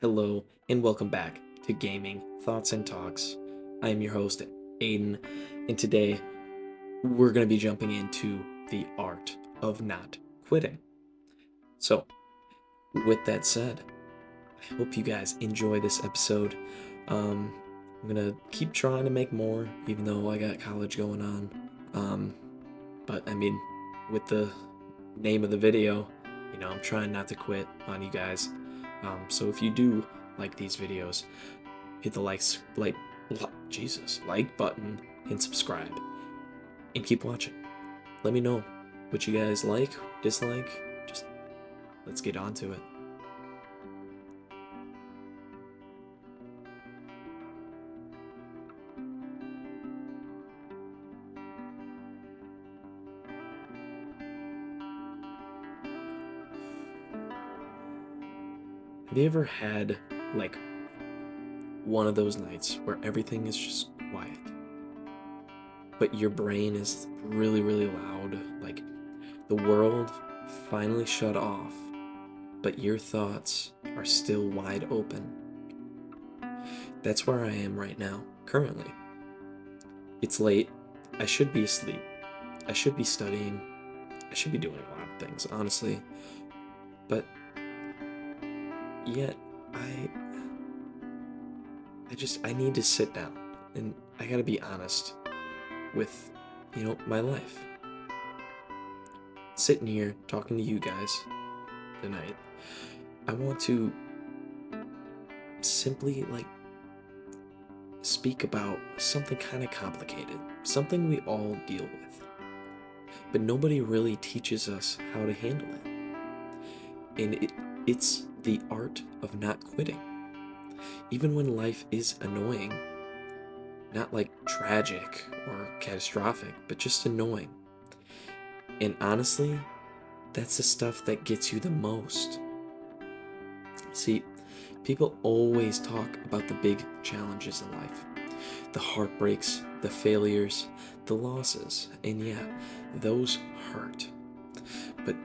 Hello, and welcome back to Gaming Thoughts and Talks. I am your host, Aiden, and today we're going to be jumping into the art of not quitting. So, with that said, I hope you guys enjoy this episode. I'm going to keep trying to make more, even though I got college going on. But I mean, with the name of the video, I'm trying not to quit on you guys. So if you do like these videos, hit the like button and subscribe and keep watching. Let me know what you guys like, dislike. Just let's get on to it. Have you ever had like one of those nights where everything is just quiet, but your brain is really, really loud? Like the world finally shut off, but your thoughts are still wide open. That's where I am right now, currently. It's late. I should be asleep. I should be studying. I should be doing a lot of things, honestly. But yet, I need to sit down and I gotta be honest with, my life. Sitting here talking to you guys tonight, I want to simply speak about something kind of complicated, something we all deal with, but nobody really teaches us how to handle it. And it's the art of not quitting. Even when life is annoying, not like tragic or catastrophic, but just annoying. And honestly, that's the stuff that gets you the most. See, people always talk about the big challenges in life, the heartbreaks, the failures, the losses, and yeah, those hurt. But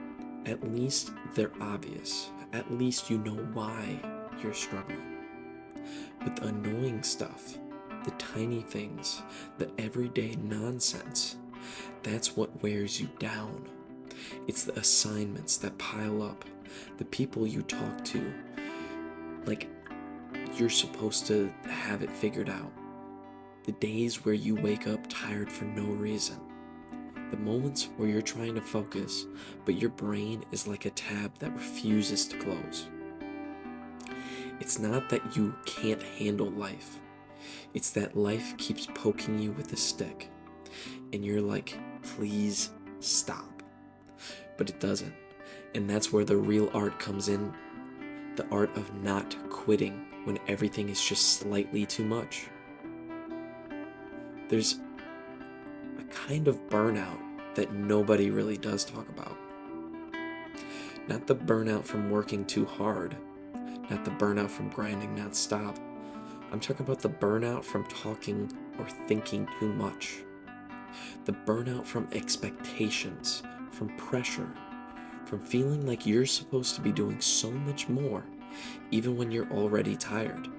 at least they're obvious. At least you know why you're struggling. But the annoying stuff, the tiny things, the everyday nonsense, that's what wears you down. It's the assignments that pile up, the people you talk to, like you're supposed to have it figured out. The days where you wake up tired for no reason. The moments where you're trying to focus, but your brain is like a tab that refuses to close. It's not that you can't handle life. It's that life keeps poking you with a stick. And you're like, please stop. But it doesn't. And that's where the real art comes in. The art of not quitting when everything is just slightly too much. There's a kind of burnout that nobody really does talk about. Not the burnout from working too hard, not the burnout from grinding non-stop. I'm talking about the burnout from talking or thinking too much. The burnout from expectations, from pressure, from feeling like you're supposed to be doing so much more, even when you're already tired.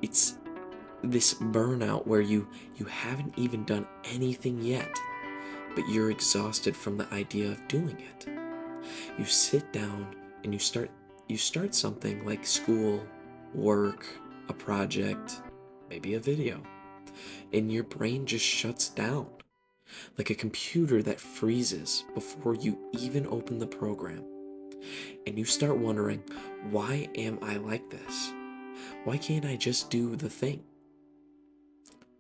It's this burnout where you haven't even done anything yet, but you're exhausted from the idea of doing it. You sit down and you start something like school, work, a project, maybe a video, and your brain just shuts down, like a computer that freezes before you even open the program. And you start wondering, why am I like this? Why can't I just do the thing?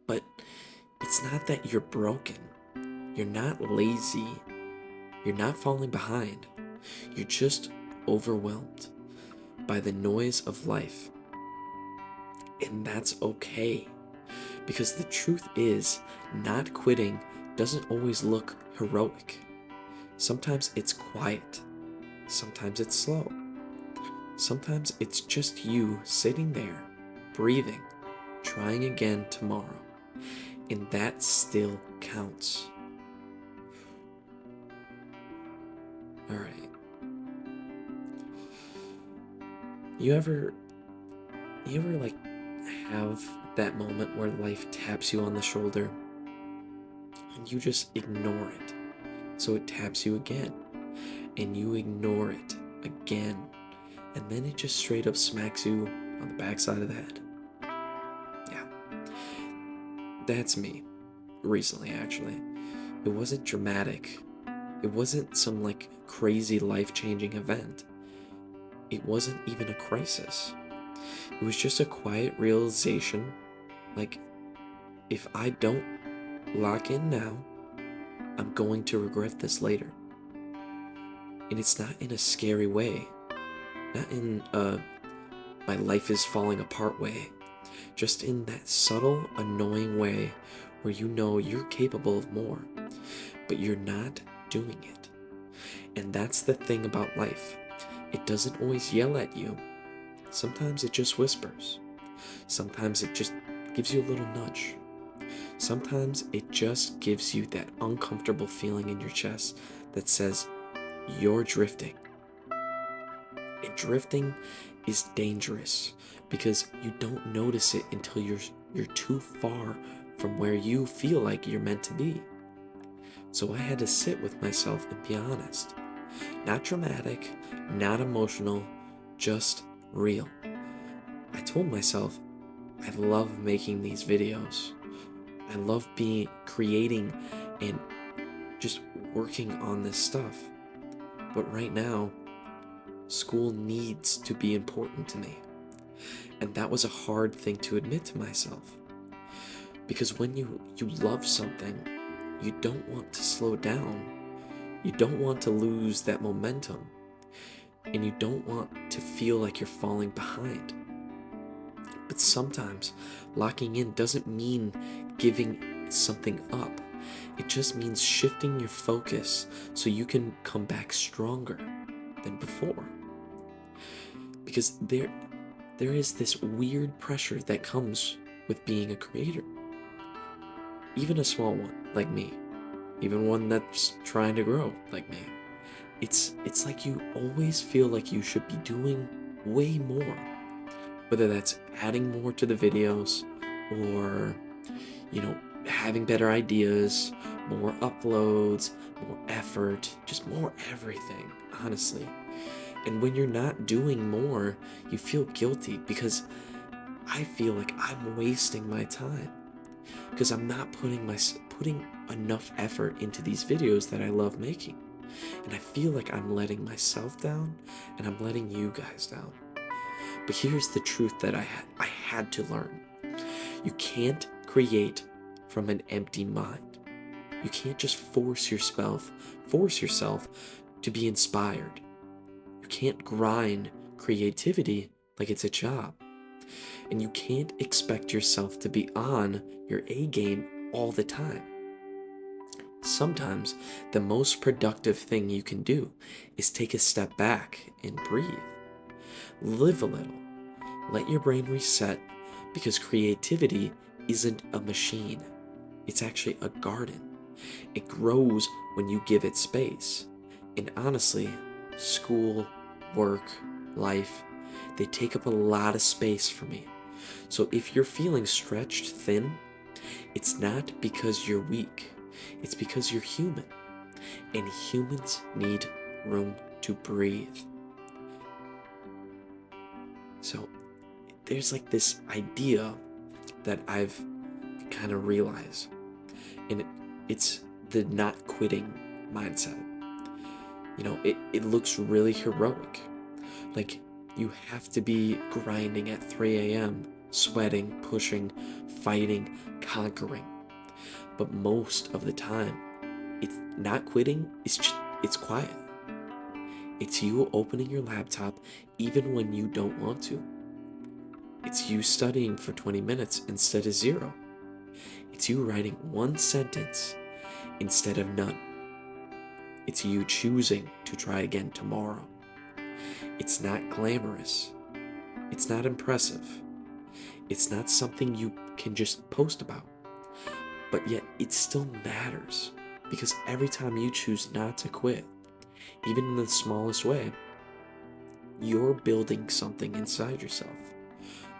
But it's not that you're broken. You're not lazy. You're not falling behind. You're just overwhelmed by the noise of life. And that's okay. Because the truth is, not quitting doesn't always look heroic. Sometimes it's quiet. Sometimes it's slow. Sometimes it's just you sitting there, breathing, trying again tomorrow. And that still counts. Alright. You ever You ever have that moment where life taps you on the shoulder and you just ignore it? So it taps you again and you ignore it again, and then it just straight up smacks you on the backside of the head. Yeah, that's me recently, actually. It wasn't dramatic, it wasn't some crazy life changing event, it wasn't even a crisis. It was just a quiet realization, like, if I don't lock in now, I'm going to regret this later. And it's not in a scary way, not in a my life is falling apart way, just in that subtle, annoying way where you know you're capable of more, but you're not doing it. And that's the thing about life. It doesn't always yell at you. Sometimes it just whispers. Sometimes it just gives you a little nudge. Sometimes it just gives you that uncomfortable feeling in your chest that says, you're drifting. And drifting is dangerous because you don't notice it until you're too far from where you feel like you're meant to be. So I had to sit with myself and be honest. Not dramatic, not emotional, just real. I told myself, I love making these videos. I love creating and just working on this stuff. But right now, school needs to be important to me. And that was a hard thing to admit to myself. Because when you love something, you don't want to slow down. You don't want to lose that momentum. And you don't want to feel like you're falling behind. But sometimes locking in doesn't mean giving something up. It just means shifting your focus so you can come back stronger than before. Because there is this weird pressure that comes with being a creator. Even a small one like me, even one that's trying to grow like me. It's like you always feel like you should be doing way more. Whether that's adding more to the videos or, having better ideas, more uploads, more effort, just more everything, honestly. And when you're not doing more, you feel guilty because I feel like I'm wasting my time because I'm not putting enough effort into these videos that I love making. And I feel like I'm letting myself down and I'm letting you guys down. But here's the truth that I had to learn. You can't create from an empty mind. You can't just force yourself to be inspired. You can't grind creativity like it's a job. And you can't expect yourself to be on your A game all the time. Sometimes the most productive thing you can do is take a step back and breathe. Live a little. Let your brain reset because creativity isn't a machine. It's actually a garden. It grows when you give it space. And honestly, school, work, life, they take up a lot of space for me. So if you're feeling stretched thin, it's not because you're weak. It's because you're human. And humans need room to breathe. So there's this idea that I've kind of realized, and it's the not quitting mindset. It looks really heroic. You have to be grinding at 3 a.m., sweating, pushing, fighting, conquering. But most of the time, it's not quitting, it's quiet. It's you opening your laptop even when you don't want to. It's you studying for 20 minutes instead of 0. It's you writing one sentence instead of none. It's you choosing to try again tomorrow. It's not glamorous. It's not impressive. It's not something you can just post about. But yet it still matters because every time you choose not to quit, even in the smallest way, you're building something inside yourself.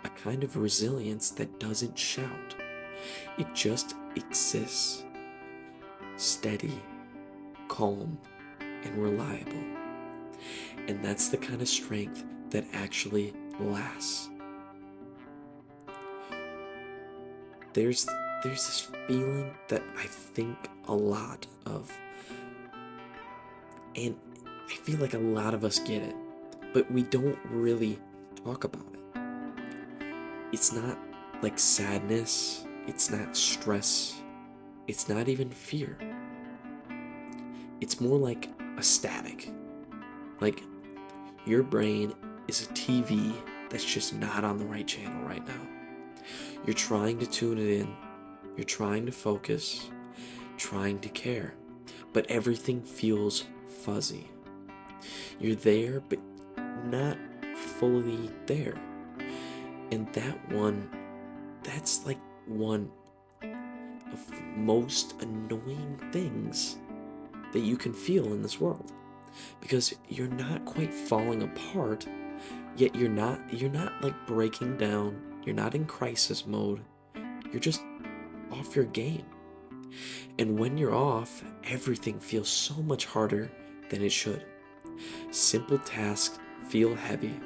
a kind of resilience that doesn't shout. It just exists, steady, calm, and reliable. And that's the kind of strength that actually lasts. There's this feeling that I think a lot of, and I feel like a lot of us get it, but we don't really talk about it. It's not like sadness, it's not stress, it's not even fear. It's more like a static. Like your brain is a TV that's just not on the right channel right now. You're trying to tune it in, you're trying to focus, trying to care, but everything feels fuzzy. You're there, but not fully there. And that's like one of the most annoying things that you can feel in this world. Because you're not quite falling apart, yet you're not like breaking down, you're not in crisis mode, you're just off your game. And when you're off, everything feels so much harder than it should. Simple tasks feel heavy,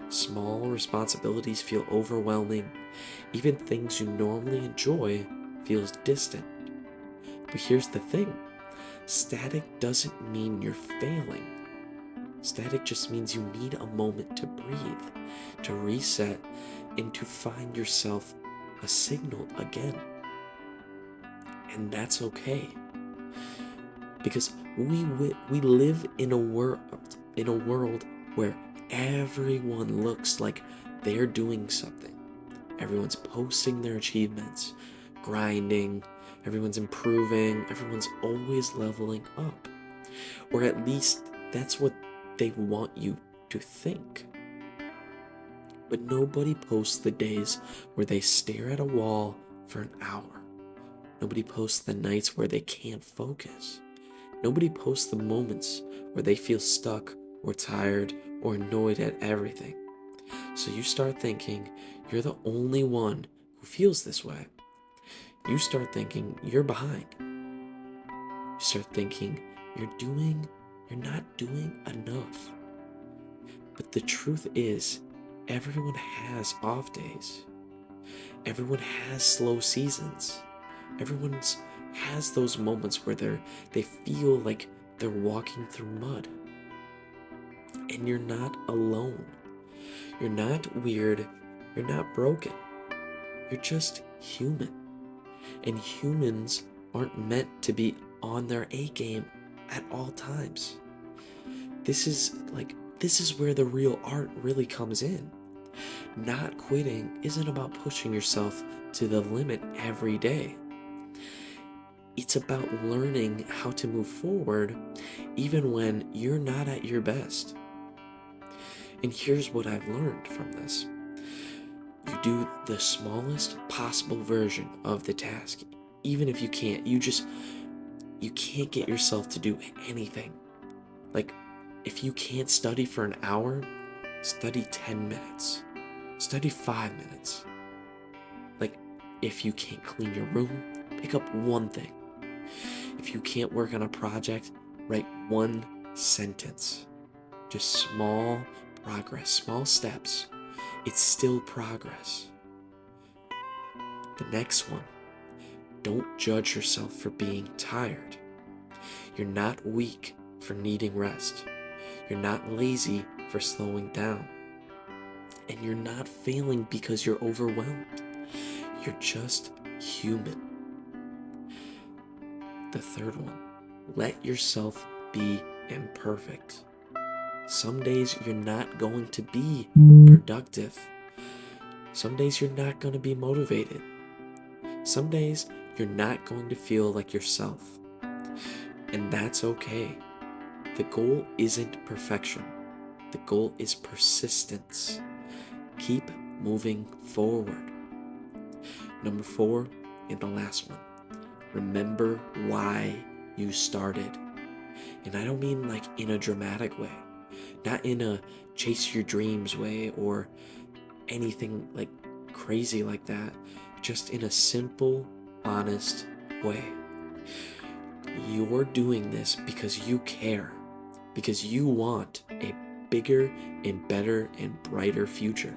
small responsibilities feel overwhelming, even things you normally enjoy feels distant. But here's the thing, static doesn't mean you're failing. Static just means you need a moment to breathe, to reset, and to find yourself a signal again. And that's okay. Because we live in a world where everyone looks like they're doing something. Everyone's posting their achievements, grinding, everyone's improving, everyone's always leveling up. Or at least that's what they want you to think. But nobody posts the days where they stare at a wall for an hour. Nobody posts the nights where they can't focus. Nobody posts the moments where they feel stuck or tired or annoyed at everything. So you start thinking you're the only one who feels this way. You start thinking you're behind. You start thinking you're not doing enough. But the truth is, everyone has off days. Everyone has slow seasons. Everyone has those moments where they feel like they're walking through mud. And you're not alone. You're not weird. You're not broken. You're just human. And humans aren't meant to be on their A game at all times. This is where the real art really comes in. Not quitting isn't about pushing yourself to the limit every day. It's about learning how to move forward even when you're not at your best. And here's what I've learned from this. You do the smallest possible version of the task. Even if you can't, you can't get yourself to do anything. Like, if you can't study for an hour, study 10 minutes. Study 5 minutes. Like, if you can't clean your room, pick up one thing. If you can't work on a project, write one sentence. Just small progress, small steps. It's still progress. The next one, don't judge yourself for being tired. You're not weak for needing rest. You're not lazy for slowing down. And you're not failing because you're overwhelmed. You're just human. The third one, let yourself be imperfect. Some days you're not going to be productive. Some days you're not going to be motivated. Some days you're not going to feel like yourself. And that's okay. The goal isn't perfection. The goal is persistence. Keep moving forward. Number 4, and the last one. Remember why you started. And I don't mean like in a dramatic way. Not in a chase your dreams way or anything like crazy like that, just in a simple, honest way. You're doing this because you care, because you want a bigger and better and brighter future,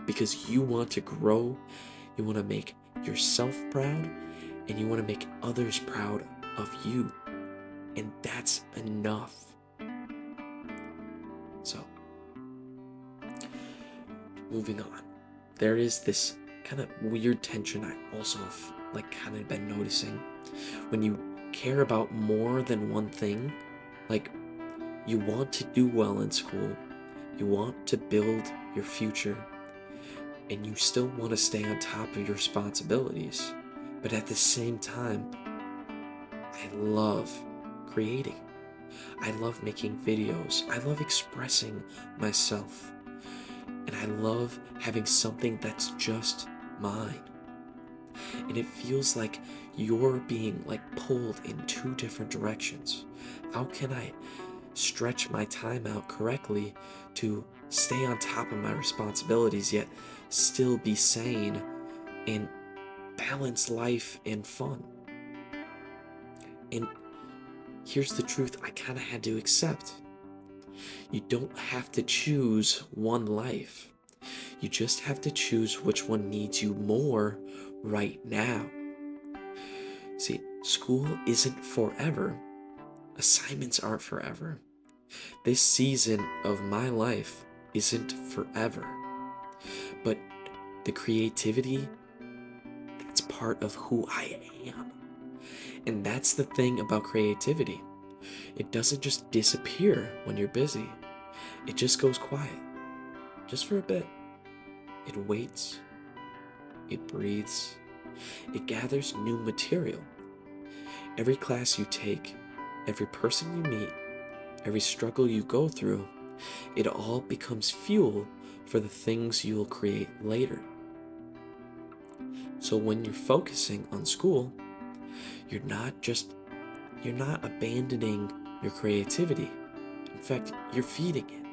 because you want to grow, you want to make yourself proud, and you want to make others proud of you. And that's enough. So, moving on. There is this kind of weird tension I also have kind of been noticing. When you care about more than one thing, like you want to do well in school, you want to build your future, and you still want to stay on top of your responsibilities. But at the same time, I love creating. I love making videos. I love expressing myself. And I love having something that's just mine. And it feels like you're being pulled in two different directions. How can I stretch my time out correctly to stay on top of my responsibilities yet still be sane and balance life and fun? And here's the truth I kind of had to accept. You don't have to choose one life. You just have to choose which one needs you more right now. See, school isn't forever. Assignments aren't forever. This season of my life isn't forever. But the creativity, that's part of who I am. And that's the thing about creativity. It doesn't just disappear when you're busy. It just goes quiet. Just for a bit. It waits. It breathes. It gathers new material. Every class you take, every person you meet, every struggle you go through, it all becomes fuel for the things you'll create later. So when you're focusing on school, you're not abandoning your creativity. In fact, you're feeding it.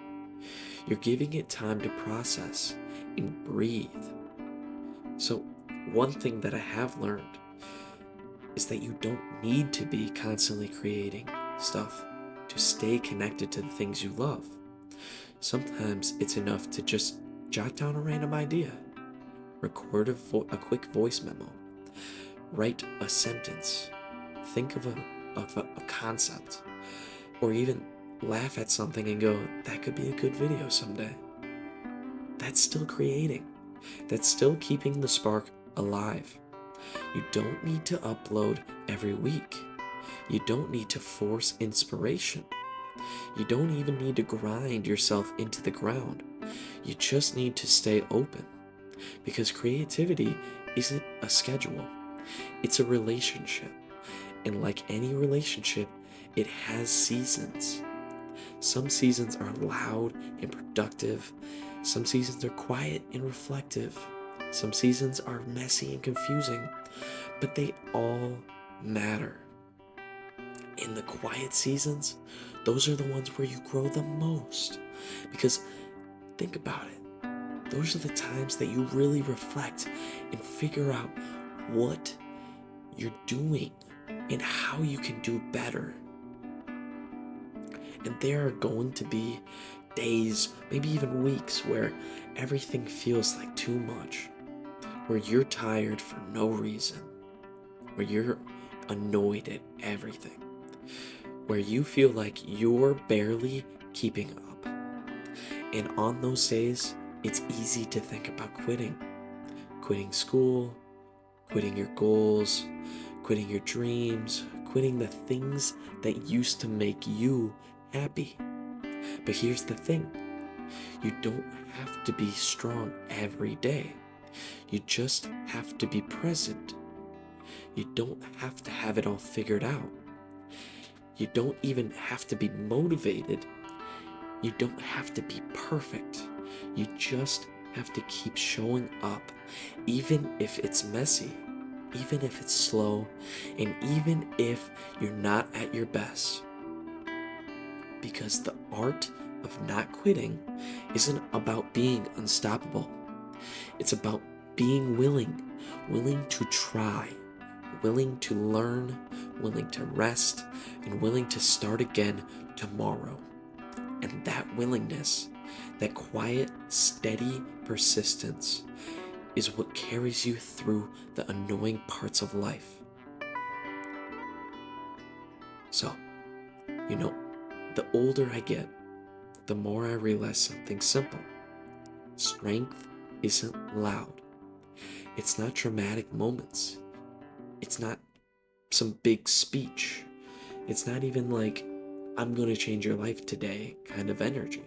You're giving it time to process and breathe. So one thing that I have learned is that you don't need to be constantly creating stuff to stay connected to the things you love. Sometimes it's enough to just jot down a random idea, record a quick voice memo, write a sentence, think of a concept, or even laugh at something and go, that could be a good video someday. That's still creating. That's still keeping the spark alive. You don't need to upload every week. You don't need to force inspiration. You don't even need to grind yourself into the ground. You just need to stay open. Because creativity isn't a schedule. It's a relationship. And like any relationship, it has seasons. Some seasons are loud and productive. Some seasons are quiet and reflective. Some seasons are messy and confusing. But they all matter. In the quiet seasons, those are the ones where you grow the most. Because think about it. Those are the times that you really reflect and figure out what you're doing and how you can do better. And there are going to be days, maybe even weeks, where everything feels like too much, where you're tired for no reason, where you're annoyed at everything, where you feel like you're barely keeping up. And on those days, it's easy to think about quitting school, quitting your goals, quitting your dreams, quitting the things that used to make you happy. But here's the thing. You don't have to be strong every day. You just have to be present. You don't have to have it all figured out. You don't even have to be motivated. You don't have to be perfect. You just have to keep showing up, even if it's messy, even if it's slow, and even if you're not at your best. Because the art of not quitting isn't about being unstoppable. It's about being willing to try, willing to learn, willing to rest, and willing to start again tomorrow. And that willingness, that quiet, steady persistence, is what carries you through the annoying parts of life. So, the older I get, the more I realize something simple. Strength isn't loud. It's not dramatic moments. It's not some big speech. It's not even like, I'm going to change your life today kind of energy.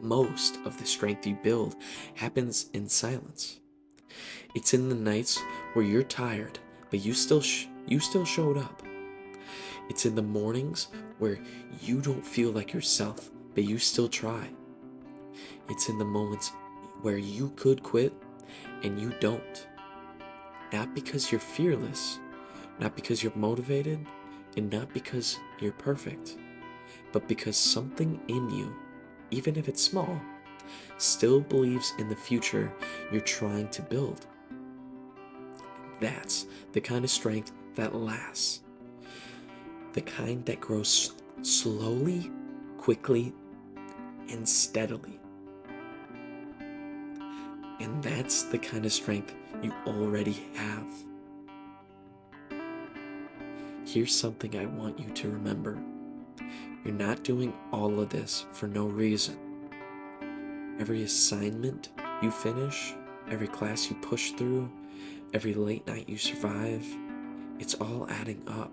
Most of the strength you build happens in silence. It's in the nights where you're tired, but you still showed up. It's in the mornings where you don't feel like yourself, but you still try. It's in the moments where you could quit and you don't. Not because you're fearless, not because you're motivated, and not because you're perfect, but because something in you, even if it's small, still believes in the future you're trying to build. That's the kind of strength that lasts. The kind that grows slowly, quickly, and steadily. And that's the kind of strength you already have. Here's something I want you to remember. You're not doing all of this for no reason. Every assignment you finish, every class you push through, every late night you survive, it's all adding up.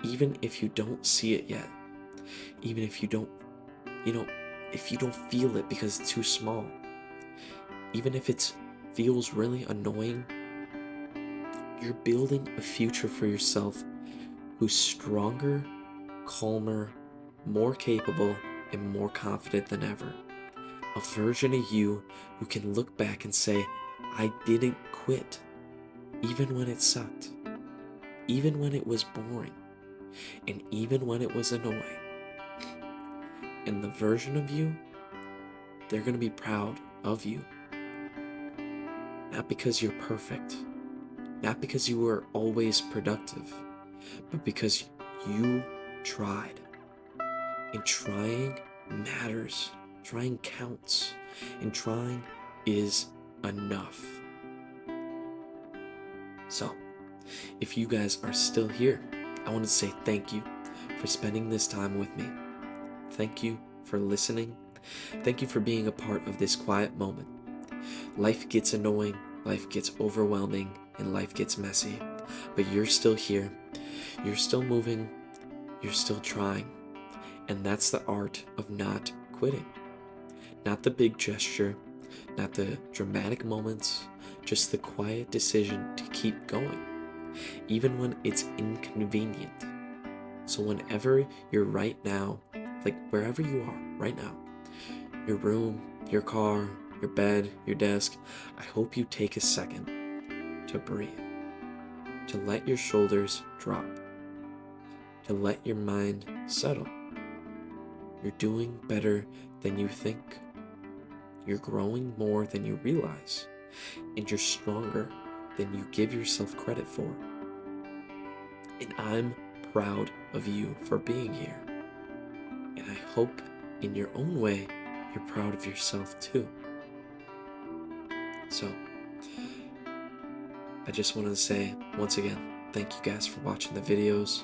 Even if you don't see it yet, even if you don't feel it because it's too small, even if it feels really annoying, you're building a future for yourself who's stronger, calmer, more capable, and more confident than ever. A version of you who can look back and say, I didn't quit, even when it sucked, even when it was boring, and even when it was annoying. And the version of you, they're going to be proud of you. Not because you're perfect, not because you were always productive, but because you tried. And trying matters, trying counts, and trying is enough. So, if you guys are still here, I want to say thank you for spending this time with me. Thank you for listening. Thank you for being a part of this quiet moment. Life gets annoying, life gets overwhelming, and life gets messy. But you're still here. You're still moving. You're still trying. And that's the art of not quitting. Not the big gesture, not the dramatic moments, just the quiet decision to keep going, even when it's inconvenient. So whenever you're right now, like wherever you are right now, your room, your car, your bed, your desk, I hope you take a second to breathe, to let your shoulders drop, to let your mind settle. You're doing better than you think. You're growing more than you realize, and you're stronger than you give yourself credit for. And I'm proud of you for being here. And I hope in your own way, you're proud of yourself too. So, I just wanted to say once again, thank you guys for watching the videos.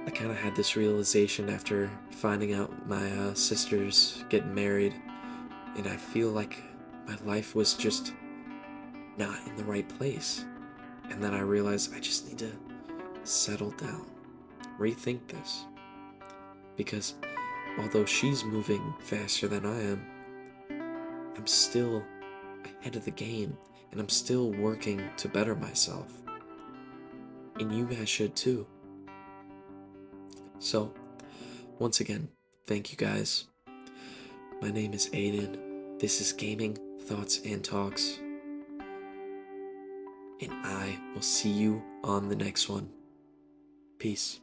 I kind of had this realization after finding out my sister's getting married, and I feel like my life was just not in the right place. And then I realized I just need to settle down, rethink this. Because although she's moving faster than I am, I'm still ahead of the game, and I'm still working to better myself. And you guys should too. So, once again, thank you guys. My name is Aiden. This is Gaming, Thoughts, and Talks. And I will see you on the next one. Peace.